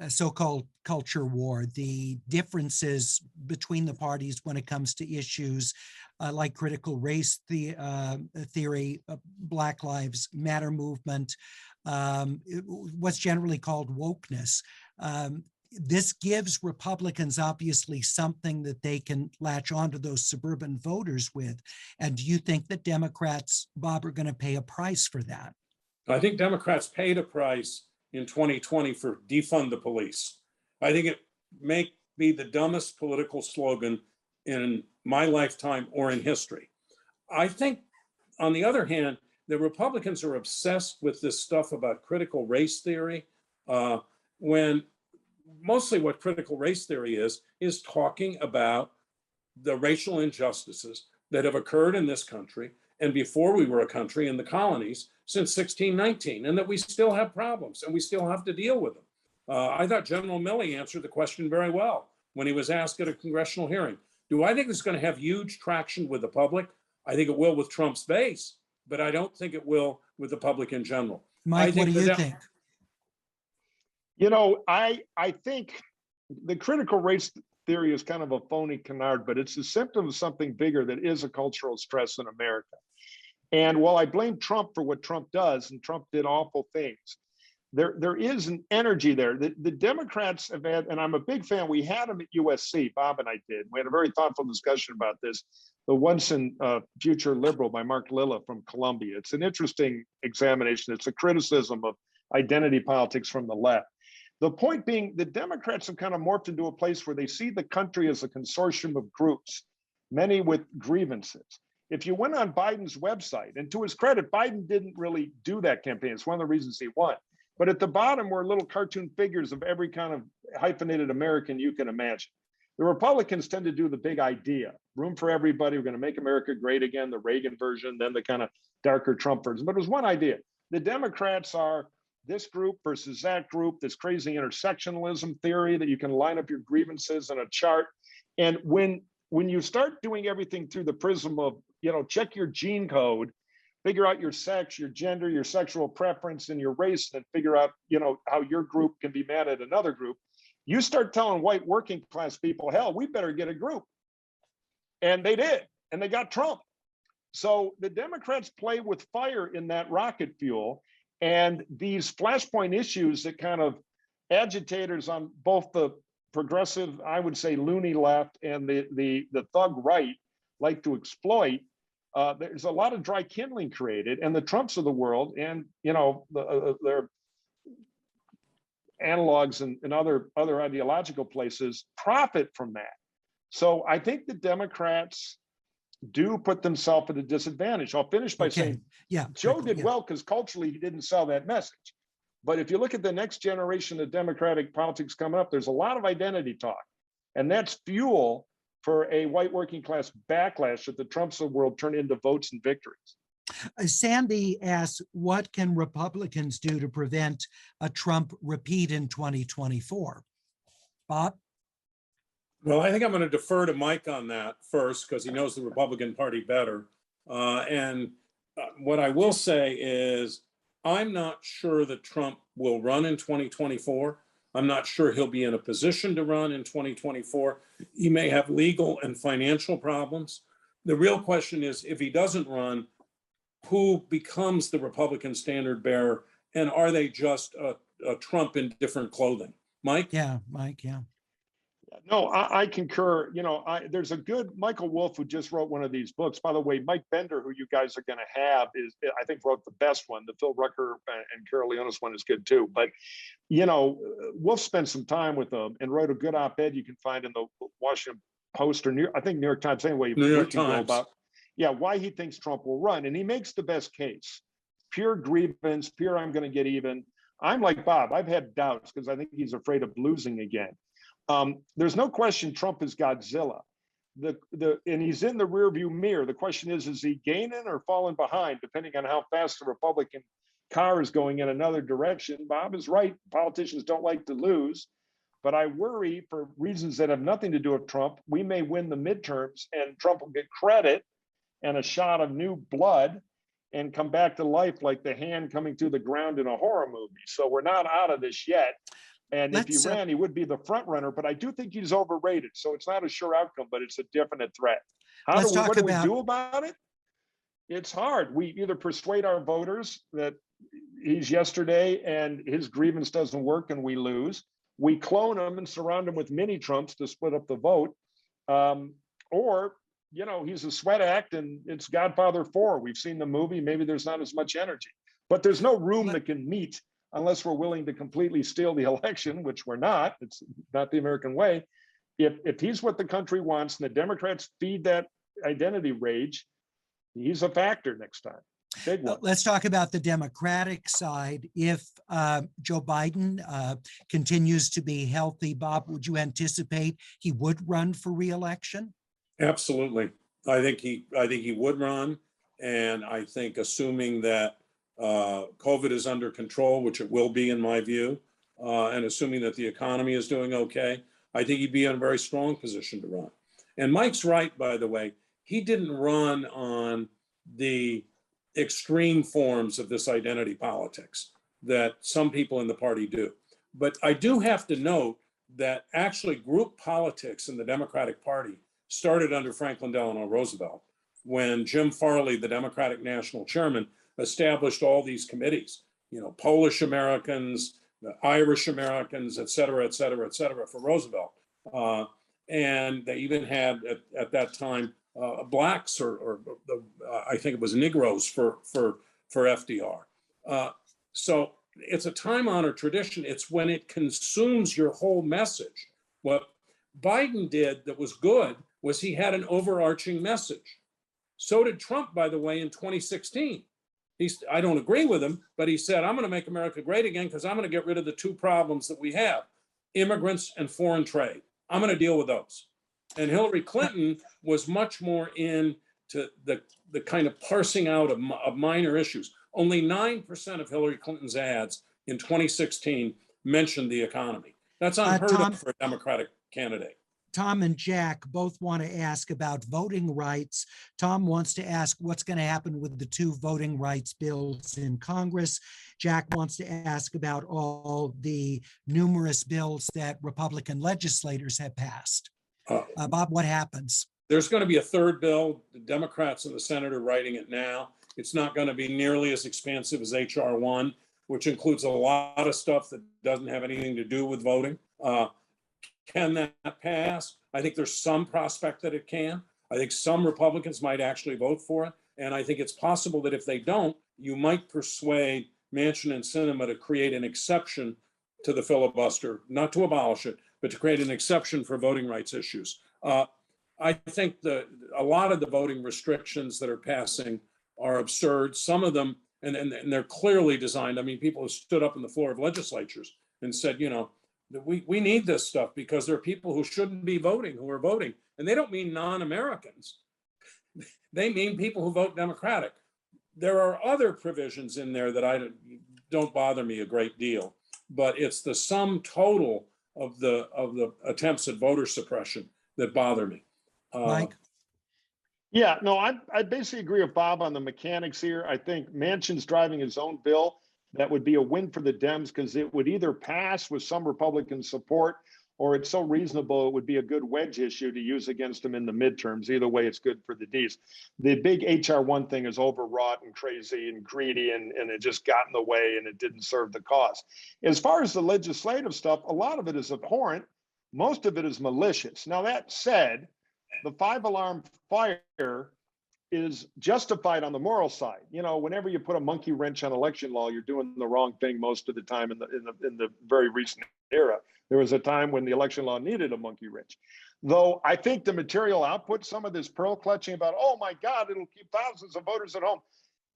so-called culture war, the differences between the parties when it comes to issues like critical race theory, Black Lives Matter movement, what's generally called wokeness? This gives Republicans obviously something that they can latch onto those suburban voters with. And do you think that Democrats, Bob, are going to pay a price for that? I think Democrats paid a price in 2020 for defund the police. I think it may be the dumbest political slogan in my lifetime or in history. I think, on the other hand, the Republicans are obsessed with this stuff about critical race theory, when mostly what critical race theory is talking about the racial injustices that have occurred in this country and before we were a country in the colonies since 1619, and that we still have problems and we still have to deal with them. I thought General Milley answered the question very well when he was asked at a congressional hearing. Do I think this is going to have huge traction with the public? I think it will with Trump's base, but I don't think it will with the public in general. Mike, what do you think? You know, I think the critical race theory is kind of a phony canard, but it's a symptom of something bigger that is a cultural stress in America. And while I blame Trump for what Trump does, and Trump did awful things, there is an energy there. The Democrats have had, and I'm a big fan, we had them at USC, Bob and I did. We had a very thoughtful discussion about this. The Once and Future Liberal by Mark Lilla from Columbia. It's an interesting examination. It's a criticism of identity politics from the left. The point being, the Democrats have kind of morphed into a place where they see the country as a consortium of groups, many with grievances. If you went on Biden's website, and to his credit, Biden didn't really do that campaign. It's one of the reasons he won. But at the bottom were little cartoon figures of every kind of hyphenated American you can imagine. The Republicans tend to do the big idea, room for everybody, we're going to make America great again, the Reagan version, then the kind of darker Trump version. But it was one idea. The Democrats are this group versus that group, this crazy intersectionalism theory that you can line up your grievances in a chart. And when you start doing everything through the prism of, you know, check your gene code, figure out your sex, your gender, your sexual preference, and your race, and figure out, you know, how your group can be mad at another group, you start telling white working class people, hell, we better get a group. And they did, and they got Trump. So the Democrats play with fire in that rocket fuel. And these flashpoint issues that kind of agitators on both the progressive, I would say, loony left and the thug right like to exploit, there's a lot of dry kindling created, and the Trumps of the world and, you know, their analogs in other ideological places profit from that. So I think the Democrats do put themselves at a disadvantage. I'll finish by saying, Joe did well because culturally he didn't sell that message. But if you look at the next generation of Democratic politics coming up, there's a lot of identity talk. And that's fuel for a white working class backlash that the Trumps of the world turn into votes and victories. Sandy asks, what can Republicans do to prevent a Trump repeat in 2024? Bob? Well, I think I'm going to defer to Mike on that first because he knows the Republican Party better. What I will say is I'm not sure that Trump will run in 2024. I'm not sure he'll be in a position to run in 2024. He may have legal and financial problems. The real question is, if he doesn't run, who becomes the Republican standard bearer? And are they just a Trump in different clothing? Mike? Yeah, Mike, yeah. No, I concur. You know, there's a good Michael Wolff who just wrote one of these books. By the way, Mike Bender, who you guys are going to have, I think wrote the best one. The Phil Rucker and Carol Leonis one is good too. But you know, Wolff spent some time with them and wrote a good op-ed you can find in the Washington Post or I think New York Times anyway. New York Times. About, yeah, why he thinks Trump will run, and he makes the best case. Pure grievance, pure I'm going to get even. I'm like Bob. I've had doubts because I think he's afraid of losing again. There's no question Trump is Godzilla. And he's in the rearview mirror. The question is he gaining or falling behind, depending on how fast the Republican car is going in another direction? Bob is right. Politicians don't like to lose. But I worry, for reasons that have nothing to do with Trump, we may win the midterms and Trump will get credit and a shot of new blood and come back to life like the hand coming through the ground in a horror movie. So we're not out of this yet. And if he ran, he would be the front runner, but I do think he's overrated. So it's not a sure outcome, but it's a definite threat. What do we do about it? It's hard. We either persuade our voters that he's yesterday and his grievance doesn't work and we lose. We clone him and surround him with mini Trumps to split up the vote. Or, you know, he's a sweat act and it's Godfather 4. We've seen the movie. Maybe there's not as much energy, but there's no room that can meet unless we're willing to completely steal the election, which we're not. It's not the American way. If he's what the country wants and the Democrats feed that identity rage, he's a factor next time. Big one. Let's talk about the Democratic side. If Joe Biden continues to be healthy, Bob, would you anticipate he would run for re-election? Absolutely. I think he would run. And I think assuming that COVID is under control, which it will be in my view, and assuming that the economy is doing okay, I think he'd be in a very strong position to run. And Mike's right, by the way, he didn't run on the extreme forms of this identity politics that some people in the party do. But I do have to note that actually group politics in the Democratic Party started under Franklin Delano Roosevelt, when Jim Farley, the Democratic National Chairman, established all these committees, you know, Polish Americans, the Irish Americans, et cetera, for Roosevelt. And they even had at that time blacks or I think it was Negroes for FDR. So it's a time-honored tradition. It's when it consumes your whole message. What Biden did that was good was he had an overarching message. So did Trump, by the way, in 2016. I don't agree with him, but he said, I'm going to make America great again because I'm going to get rid of the two problems that we have, immigrants and foreign trade. I'm going to deal with those. And Hillary Clinton was much more into the kind of parsing out of minor issues. Only 9% of Hillary Clinton's ads in 2016 mentioned the economy. That's unheard of for a Democratic candidate. Tom and Jack both want to ask about voting rights. Tom wants to ask what's going to happen with the two voting rights bills in Congress. Jack wants to ask about all the numerous bills that Republican legislators have passed. Bob, what happens? There's going to be a third bill. The Democrats in the Senate are writing it now. It's not going to be nearly as expansive as H.R. 1, which includes a lot of stuff that doesn't have anything to do with voting. Can that pass? I think there's some prospect that it can. I think some Republicans might actually vote for it. And I think it's possible that if they don't, you might persuade Manchin and Sinema to create an exception to the filibuster, not to abolish it, but to create an exception for voting rights issues. I think a lot of the voting restrictions that are passing are absurd. Some of them, and they're clearly designed. I mean, people have stood up on the floor of legislatures and said, you know, we need this stuff because there are people who shouldn't be voting who are voting. And they don't mean non-Americans. They mean people who vote Democratic. There are other provisions in there that don't bother me a great deal, but it's the sum total of the attempts at voter suppression that bother me. Mike? Yeah, no, I basically agree with Bob on the mechanics here. I think Manchin's driving his own bill. That would be a win for the Dems because it would either pass with some Republican support or it's so reasonable it would be a good wedge issue to use against them in the midterms. Either way, it's good for the Ds. The big H.R. 1 thing is overwrought and crazy and greedy and it just got in the way and it didn't serve the cause. As far as the legislative stuff, a lot of it is abhorrent. most of it is malicious. Now, that said, the 5-alarm fire is justified on the moral side. You know, whenever you put a monkey wrench on election law, you're doing the wrong thing most of the time in the very recent era. There was a time when the election law needed a monkey wrench. Though I think the material output, some of this pearl clutching about, oh my God, it'll keep thousands of voters at home.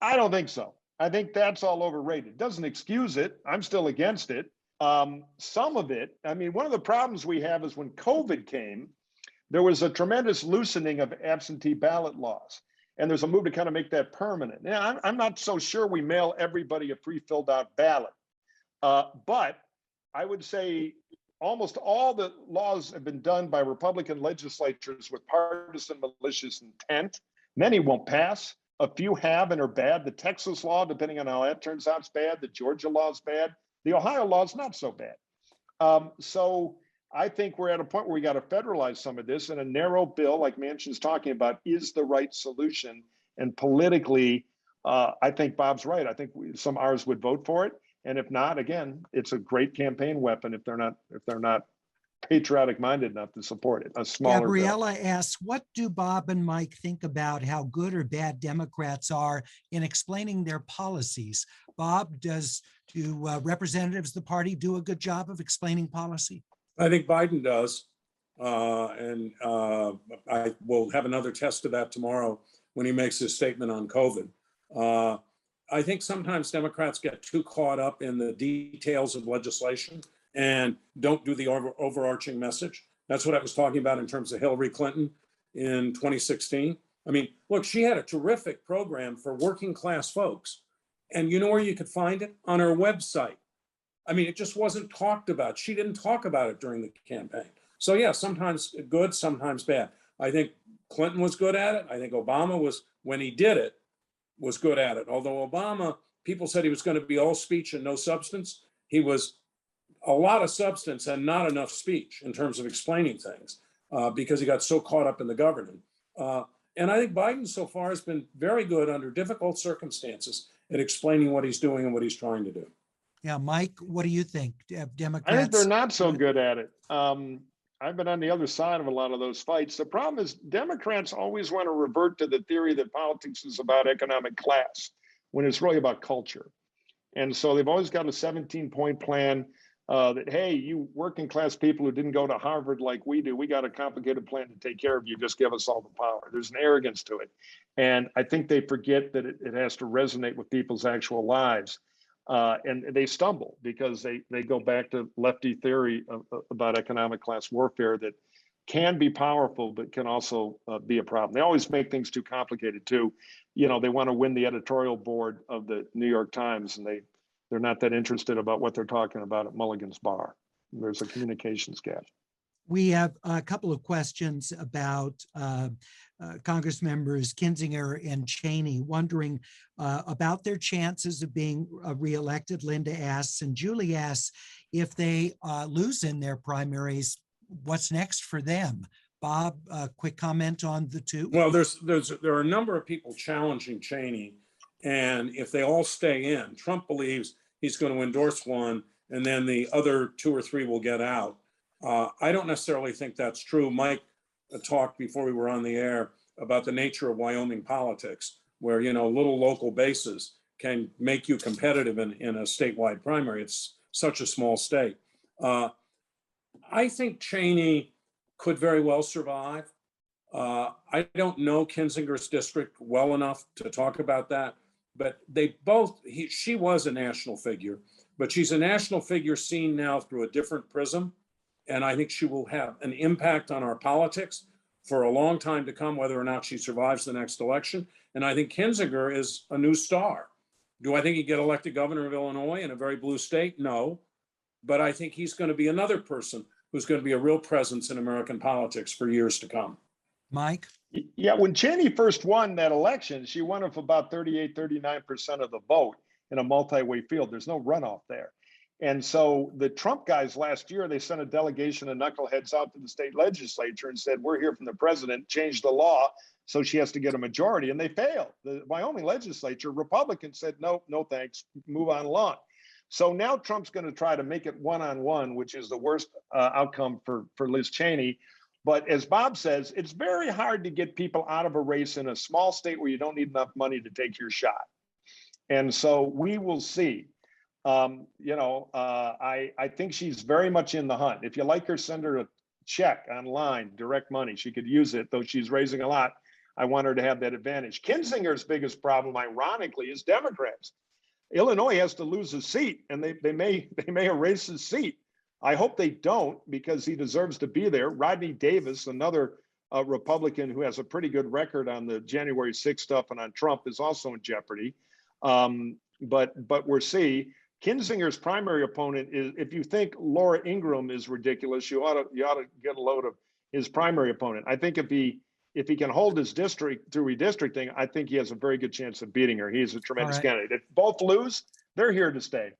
I don't think so. I think that's all overrated. Doesn't excuse it. I'm still against it. Some of it, I mean, one of the problems we have is when COVID came, there was a tremendous loosening of absentee ballot laws. And there's a move to kind of make that permanent. Now, I'm not so sure we mail everybody a pre-filled out ballot. But I would say almost all the laws have been done by Republican legislatures with partisan malicious intent. Many won't pass. A few have and are bad. The Texas law, depending on how that turns out, is bad. The Georgia law is bad. The Ohio law is not so bad. So I think we're at a point where we got to federalize some of this, and a narrow bill like Manchin's talking about is the right solution. And politically, I think Bob's right. I think some ours would vote for it. And if not, again, it's a great campaign weapon if they're not patriotic minded enough to support it. A smaller Gabriella bill. asks, what do Bob and Mike think about how good or bad Democrats are in explaining their policies? Bob, do representatives of the party do a good job of explaining policy? I think Biden does. And I will have another test of that tomorrow when he makes his statement on COVID. I think sometimes Democrats get too caught up in the details of legislation and don't do the overarching message. That's what I was talking about in terms of Hillary Clinton in 2016. I mean, look, she had a terrific program for working class folks. And you know where you could find it? On her website. I mean, it just wasn't talked about. She didn't talk about it during the campaign. So yeah, sometimes good, sometimes bad. I think Clinton was good at it. I think Obama was, when he did it, was good at it. Although Obama, people said he was going to be all speech and no substance. He was a lot of substance and not enough speech in terms of explaining things because he got so caught up in the governing. And I think Biden so far has been very good under difficult circumstances at explaining what he's doing and what he's trying to do. Yeah, Mike, what do you think? Democrats? I think they're not so good at it. I've been on the other side of a lot of those fights. The problem is Democrats always want to revert to the theory that politics is about economic class when it's really about culture. And so they've always got a 17-point plan that, hey, you working class people who didn't go to Harvard like we do, we got a complicated plan to take care of you. Just give us all the power. There's an arrogance to it. And I think they forget that it has to resonate with people's actual lives. And they stumble because they go back to lefty theory about economic class warfare that can be powerful, but can also be a problem. They always make things too complicated too. You know, they want to win the editorial board of the New York Times, and they're not that interested about what they're talking about at Mulligan's Bar. There's a communications gap. We have a couple of questions about Congress members Kinzinger and Cheney, wondering about their chances of being reelected. Linda asks, and Julie asks, if they lose in their primaries, what's next for them? Bob, a quick comment on the two? Well, there are a number of people challenging Cheney, and if they all stay in, Trump believes he's going to endorse one, and then the other 2 or 3 will get out. I don't necessarily think that's true. Mike talked before we were on the air about the nature of Wyoming politics, where, you know, little local bases can make you competitive in a statewide primary. It's such a small state. I think Cheney could very well survive. I don't know Kinzinger's district well enough to talk about that, but they both, she was a national figure, but she's a national figure seen now through a different prism. And I think she will have an impact on our politics for a long time to come, whether or not she survives the next election. And I think Kinzinger is a new star. Do I think he'd get elected governor of Illinois in a very blue state? No. But I think he's going to be another person who's going to be a real presence in American politics for years to come. Mike? Yeah, when Cheney first won that election, she won with about 38, 39% of the vote in a multi-way field. There's no runoff there. And so the Trump guys last year, they sent a delegation of knuckleheads out to the state legislature and said, we're here from the president, change the law so she has to get a majority. And they failed. The Wyoming legislature, Republicans said, no, no thanks, move on along. So now Trump's going to try to make it one-on-one, which is the worst outcome for Liz Cheney. But as Bob says, it's very hard to get people out of a race in a small state where you don't need enough money to take your shot. And so we will see. I think she's very much in the hunt. If you like her, send her a check online, direct money. She could use it, though she's raising a lot. I want her to have that advantage. Kinzinger's biggest problem, ironically, is Democrats. Illinois has to lose a seat, and they may erase his seat. I hope they don't, because he deserves to be there. Rodney Davis, another Republican who has a pretty good record on the January 6th stuff and on Trump, is also in jeopardy. But we'll see. Kinzinger's primary opponent is, if you think Laura Ingraham is ridiculous, you ought to get a load of his primary opponent. I think if he can hold his district through redistricting, I think he has a very good chance of beating her. He's a tremendous candidate. If both lose, they're here to stay.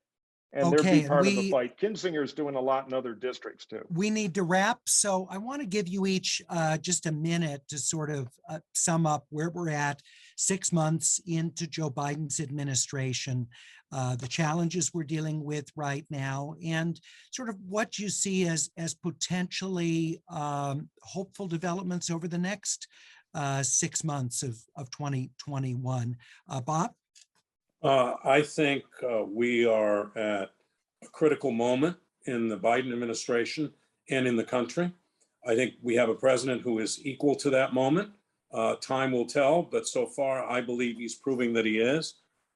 And they're be part of the fight. Kinzinger's doing a lot in other districts too. We need to wrap. So I want to give you each just a minute to sort of sum up where we're at 6 months into Joe Biden's administration, the challenges we're dealing with right now, and sort of what you see as potentially hopeful developments over the next 6 months of 2021. Bob? I think we are at a critical moment in the Biden administration and in the country. I think we have a president who is equal to that moment. Time will tell, but so far I believe he's proving that he is.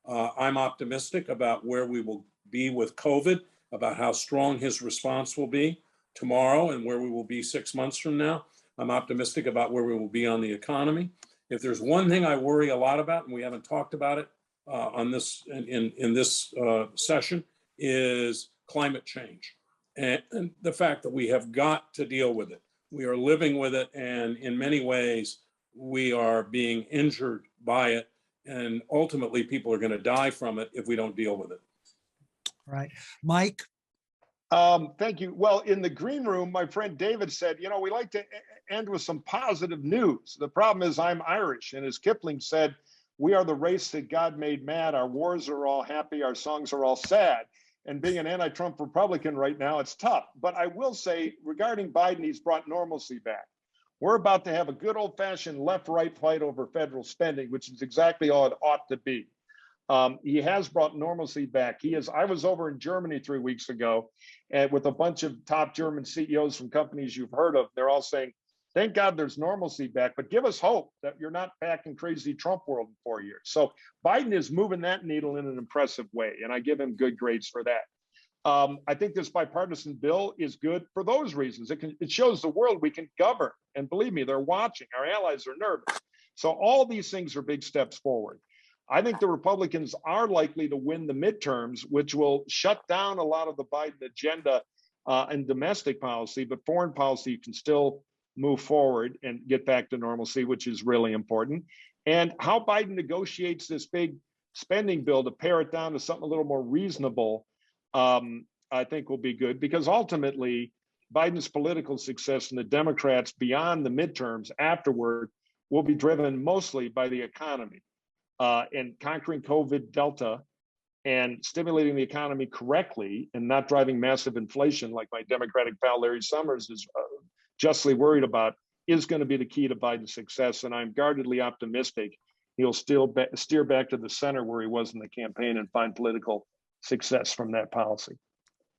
I'm optimistic about where we will be with COVID, about how strong his response will be tomorrow and where we will be 6 months from now. I'm optimistic about where we will be on the economy. If there's one thing I worry a lot about, and we haven't talked about it on this in this session, is climate change and the fact that we have got to deal with it. We are living with it, and in many ways we are being injured by it, and ultimately people are going to die from it if we don't deal with it. All right, Mike. Thank you. Well, in the green room, my friend David said, we like to end with some positive news. The problem is I'm Irish, and as Kipling said, we are the race that God made mad. Our wars are all happy. Our songs are all sad. And being an anti-Trump Republican right now, it's tough. But I will say, regarding Biden, he's brought normalcy back. We're about to have a good old-fashioned left-right fight over federal spending, which is exactly all it ought to be. He has brought normalcy back. I was over in Germany 3 weeks ago with a bunch of top German CEOs from companies you've heard of. They're all saying, thank God there's normalcy back, but give us hope that you're not back in crazy Trump world in 4 years. So Biden is moving that needle in an impressive way, and I give him good grades for that. I think this bipartisan bill is good for those reasons. It shows the world we can govern, and believe me, they're watching. Our allies are nervous. So all these things are big steps forward. I think the Republicans are likely to win the midterms, which will shut down a lot of the Biden agenda and domestic policy, but foreign policy can still move forward and get back to normalcy, which is really important. And how Biden negotiates this big spending bill to pare it down to something a little more reasonable, I think will be good, because ultimately Biden's political success and the Democrats beyond the midterms afterward will be driven mostly by the economy and conquering COVID Delta and stimulating the economy correctly and not driving massive inflation like my Democratic pal Larry Summers is justly worried about, is going to be the key to Biden's success. And I'm guardedly optimistic he'll still steer back to the center where he was in the campaign and find political success from that policy.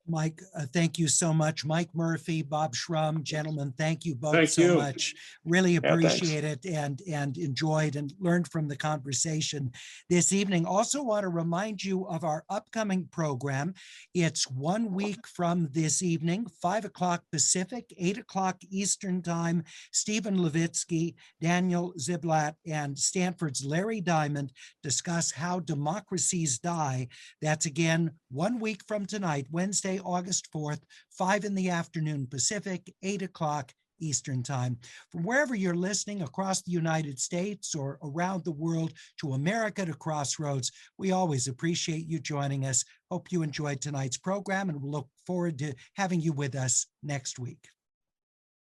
Mike, thank you so much. Mike Murphy, Bob Shrum, gentlemen, thank you both so much. Really appreciate it and enjoyed and learned from the conversation this evening. Also want to remind you of our upcoming program. It's 1 week from this evening, 5 o'clock Pacific, 8 o'clock Eastern Time. Stephen Levitsky, Daniel Ziblatt, and Stanford's Larry Diamond discuss how democracies die. That's again 1 week from tonight, Wednesday, August 4th, 5 in the afternoon Pacific, 8 o'clock Eastern Time. From wherever you're listening across the United States or around the world, to America, to Crossroads, we always appreciate you joining us. Hope you enjoyed tonight's program, and we'll look forward to having you with us next week.